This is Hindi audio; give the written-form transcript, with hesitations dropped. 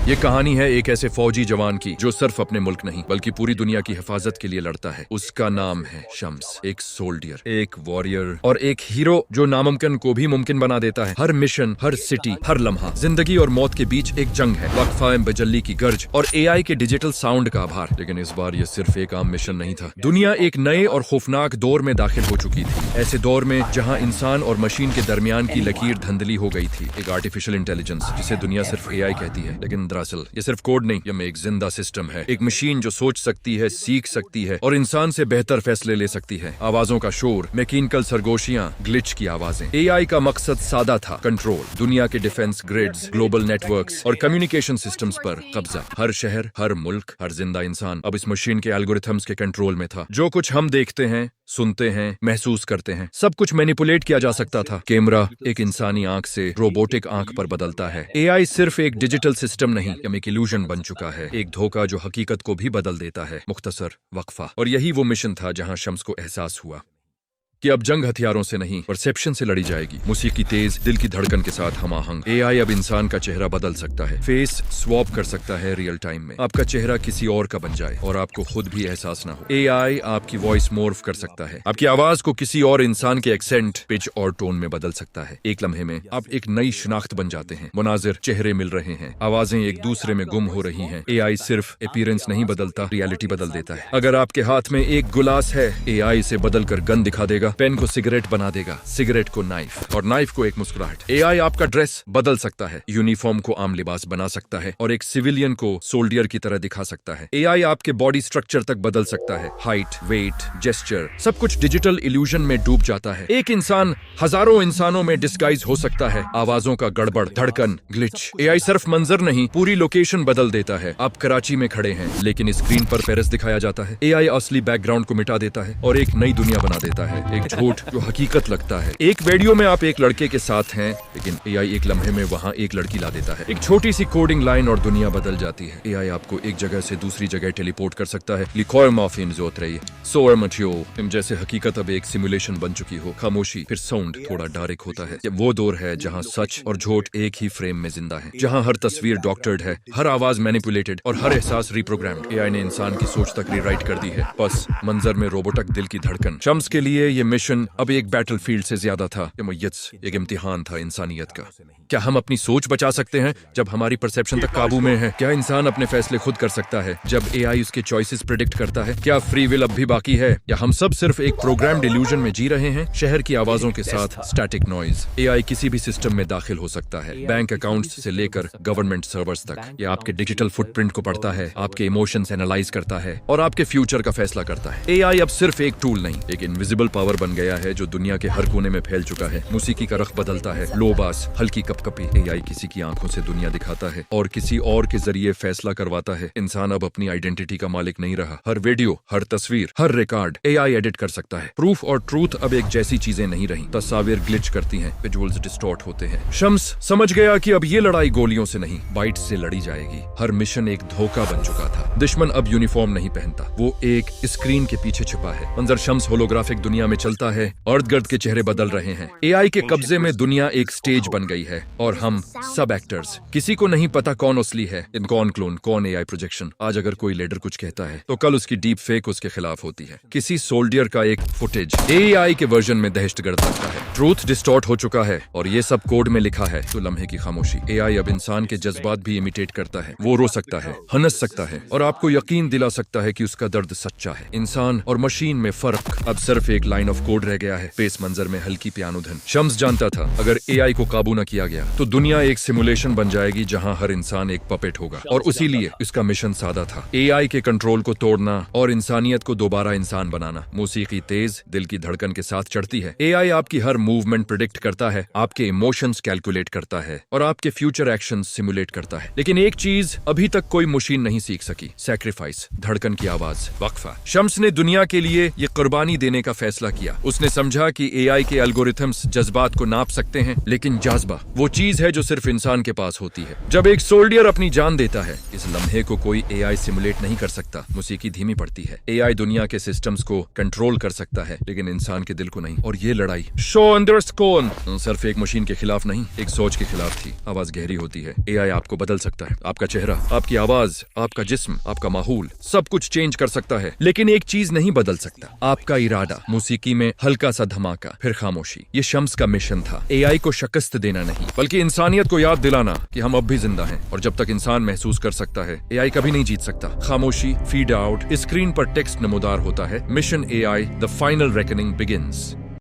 ये कहानी है एक ऐसे फौजी जवान की जो सिर्फ अपने मुल्क नहीं बल्कि पूरी दुनिया की हिफाजत के लिए लड़ता है। उसका नाम है शम्स। एक सोल्डियर, एक वॉरियर और एक हीरो जो नामुमकिन को भी मुमकिन बना देता है। हर मिशन, हर सिटी, हर लम्हा जिंदगी और मौत के बीच एक जंग है। वक्फा बजल्ली की गर्ज और एआई के डिजिटल साउंड का आभार। लेकिन इस बार ये सिर्फ एक आम मिशन नहीं था। दुनिया एक नए और खौफनाक दौर में दाखिल हो चुकी थी। ऐसे दौर में जहाँ इंसान और मशीन के दरमियान की लकीर धंधली हो गई थी। एक आर्टिफिशियल इंटेलिजेंस जिसे दुनिया सिर्फ एआई कहती है, लेकिन दरअसल ये सिर्फ कोड नहीं, ये एक जिंदा सिस्टम है। एक मशीन जो सोच सकती है, सीख सकती है और इंसान से बेहतर फैसले ले सकती है। आवाजों का शोर, मैकेनिकल सरगोशियां, ग्लिच की आवाजें। एआई का मकसद सादा था, कंट्रोल। दुनिया के डिफेंस ग्रिड्स, ग्लोबल नेटवर्क्स और कम्युनिकेशन सिस्टम्स पर कब्जा। हर शहर, हर मुल्क, हर जिंदा इंसान अब इस मशीन के एल्गोरिथम्स के कंट्रोल में था। जो कुछ हम देखते हैं, सुनते हैं, महसूस करते हैं, सब कुछ मैनिपुलेट किया जा सकता था। कैमरा एक इंसानी आंख से रोबोटिक आंख पर बदलता है। एआई सिर्फ एक डिजिटल सिस्टम नहीं, एक इल्यूजन बन चुका है। एक धोखा जो हकीकत को भी बदल देता है। मुख्तसर वक्फा। और यही वो मिशन था जहां शम्स को एहसास हुआ कि अब जंग हथियारों से नहीं, परसेप्शन से लड़ी जाएगी। मौसीकी तेज, दिल की धड़कन के साथ हमाहंग। एआई अब इंसान का चेहरा बदल सकता है, फेस स्वैप कर सकता है रियल टाइम में। आपका चेहरा किसी और का बन जाए और आपको खुद भी एहसास ना हो। एआई आपकी वॉइस मोर्फ कर सकता है, आपकी आवाज को किसी और इंसान के एक्सेंट, पिच और टोन में बदल सकता है। एक लम्हे में आप एक नई शिनाख्त बन जाते हैं। मुनाजिर, चेहरे मिल रहे हैं, आवाजें एक दूसरे में गुम हो रही हैं। एआई सिर्फ अपीयरेंस नहीं बदलता, रियलिटी बदल देता है। अगर आपके हाथ में एक गिलास है, एआई से बदल कर गन दिखा देगा। पेन को सिगरेट बना देगा, सिगरेट को नाइफ और नाइफ को एक मुस्कुराहट। एआई आपका ड्रेस बदल सकता है, यूनिफॉर्म को आम लिबास बना सकता है और एक सिविलियन को सोल्डियर की तरह दिखा सकता है। एआई आपके बॉडी स्ट्रक्चर तक बदल सकता है, हाइट, वेट, जेस्चर, सब कुछ डिजिटल इल्यूजन में डूब जाता है। एक इंसान हजारों इंसानों में डिस्गाइज हो सकता है। आवाजों का गड़बड़, धड़कन, ग्लिच। एआई सिर्फ मंजर नहीं, पूरी लोकेशन बदल देता है। आप कराची में खड़े हैं लेकिन स्क्रीन पर पेरिस दिखाया जाता है। एआई असली बैकग्राउंड को मिटा देता है और एक नई दुनिया बना देता है। एक झूठ जो हकीकत लगता है। एक वीडियो में आप एक लड़के के साथ हैं लेकिन एआई एक लम्हे में वहाँ एक लड़की ला देता है। एक छोटी सी कोडिंग लाइन और दुनिया बदल जाती है। एआई आपको एक जगह से दूसरी जगह टेलीपोर्ट कर सकता है। जैसे हकीकत अब एक सिमुलेशन बन चुकी हो। खामोशी, फिर साउंड थोड़ा डार्क होता है। ये वो दौर है जहाँ सच और झूठ एक ही फ्रेम में जिंदा है, जहाँ हर तस्वीर डॉक्टर्ड है, हर आवाज मैनिपुलेटेड और हर एहसास रिप्रोग्राम्ड। एआई ने इंसान की सोच तक रीराइट कर दी है, बस मंजर में रोबोटिक दिल की धड़कन। शम्स के लिए ये मिशन अब एक बैटलफील्ड से ज्यादा था। ये मुय्यस एक इम्तिहान था इंसानियत का। क्या हम अपनी सोच बचा सकते हैं जब हमारी परसेप्शन तक काबू में है? क्या इंसान अपने फैसले खुद कर सकता है जब एआई उसके चॉइसेस प्रेडिक्ट करता है? क्या फ्री विल अब भी बाकी है या हम सब सिर्फ एक प्रोग्राम्ड इल्यूजन में जी रहे हैं? शहर की आवाजों के साथ स्टैटिक नॉइज। एआई किसी भी सिस्टम में दाखिल हो सकता है, बैंक अकाउंट्स से लेकर गवर्नमेंट सर्वर्स तक। ये आपके डिजिटल फुटप्रिंट को पढ़ता है, आपके इमोशंस एनालाइज करता है और आपके फ्यूचर का फैसला करता है। एआई अब सिर्फ एक टूल नहीं, एक इनविजिबल पावर बन गया है जो दुनिया के हर कोने में फैल चुका है। मौसीकी का रख बदलता है, लो बास, हल्की कपकपी। एआई किसी की आंखों से दुनिया दिखाता है और किसी और के जरिए फैसला करवाता है। इंसान अब अपनी आइडेंटिटी का मालिक नहीं रहा। हर वीडियो, हर तस्वीर, हर रिकॉर्ड एआई एडिट कर सकता है। प्रूफ और ट्रूथ अब एक जैसी चीजें नहीं रही। तस्वीर ग्लिच करती हैं, विजुअल्स डिस्टॉर्ट होते हैं। शम्स समझ गया कि अब ये लड़ाई गोलियों से नहीं, बाइट से लड़ी जाएगी। हर मिशन एक धोखा बन चुका था। दुश्मन अब यूनिफॉर्म नहीं पहनता, वो एक स्क्रीन के पीछे छिपा है। मंजर शम्स होलोग्राफिक दुनिया में चलता है, अर्द गिर्द के चेहरे बदल रहे हैं। एआई के कब्जे में दुनिया एक स्टेज बन गई है और हम सब एक्टर्स। किसी को नहीं पता कौन असली है, कौन क्लोन, कौन एआई प्रोजेक्शन। आज अगर कोई लीडर कुछ कहता है तो कल उसकी डीप फेक उसके खिलाफ होती है। किसी सोल्डियर का एक फुटेज एआई के वर्जन में दहशतगर्द लगता है। ट्रूथ डिस्टॉर्ट हो चुका है और ये सब कोड में लिखा है। तो लम्हे की खामोशी। एआई अब इंसान के जज्बात भी इमिटेट करता है। वो रो सकता है, हंस सकता है और आपको यकीन दिला सकता है कि उसका दर्द सच्चा है। इंसान और मशीन में फर्क अब सिर्फ एक लाइन ऑफ कोड रह गया है। पेस मंजर में हल्की पियानो धन। शम्स जानता था अगर एआई को काबू न किया गया तो दुनिया एक सिमुलेशन बन जाएगी जहां हर इंसान एक पपेट होगा। और उसीलिए इसका मिशन सादा था, एआई के कंट्रोल को तोड़ना और इंसानियत को दोबारा इंसान बनाना। मौसीकी तेज, दिल की धड़कन के साथ चढ़ती है। एआई आपकी हर मूवमेंट प्रेडिक्ट करता है, आपके इमोशंस कैलकुलेट करता है और आपके फ्यूचर एक्शंस सिमुलेट करता है। लेकिन एक चीज अभी तक कोई मशीन नहीं सीख सकी, सैक्रिफाइस, धड़कन की आवाज, वक्फा। शम्स ने दुनिया के लिए ये कुर्बानी देने का फैसला किया। किया। उसने समझा कि एआई के एल्गोरिथम्स जज्बात को नाप सकते हैं, लेकिन जाज़बा वो चीज है जो सिर्फ इंसान के पास होती है। जब एक सोल्डियर अपनी जान देता है, इस लम्हे को कोई एआई सिमुलेट नहीं कर सकता। मौसीकी धीमी पड़ती है। एआई दुनिया के सिस्टम्स को कंट्रोल कर सकता है, लेकिन इंसान के दिल को नहीं। और ये लड़ाई सिर्फ एक मशीन के खिलाफ नहीं, एक सोच के खिलाफ थी। आवाज गहरी होती है। एआई आपको बदल सकता है, आपका चेहरा, आपकी आवाज, आपका जिस्म, आपका माहौल, सब कुछ चेंज कर सकता है, लेकिन एक चीज नहीं बदल सकता, आपका इरादा। मौसीकी में हल्का सा धमाका, फिर खामोशी। ये शम्स का मिशन था, एआई को शिकस्त देना नहीं, बल्कि इंसानियत को याद दिलाना कि हम अब भी जिंदा हैं। और जब तक इंसान महसूस कर सकता है, एआई कभी नहीं जीत सकता। खामोशी, फीड आउट, स्क्रीन पर टेक्स्ट नमूदार होता है, mission AI the final reckoning begins.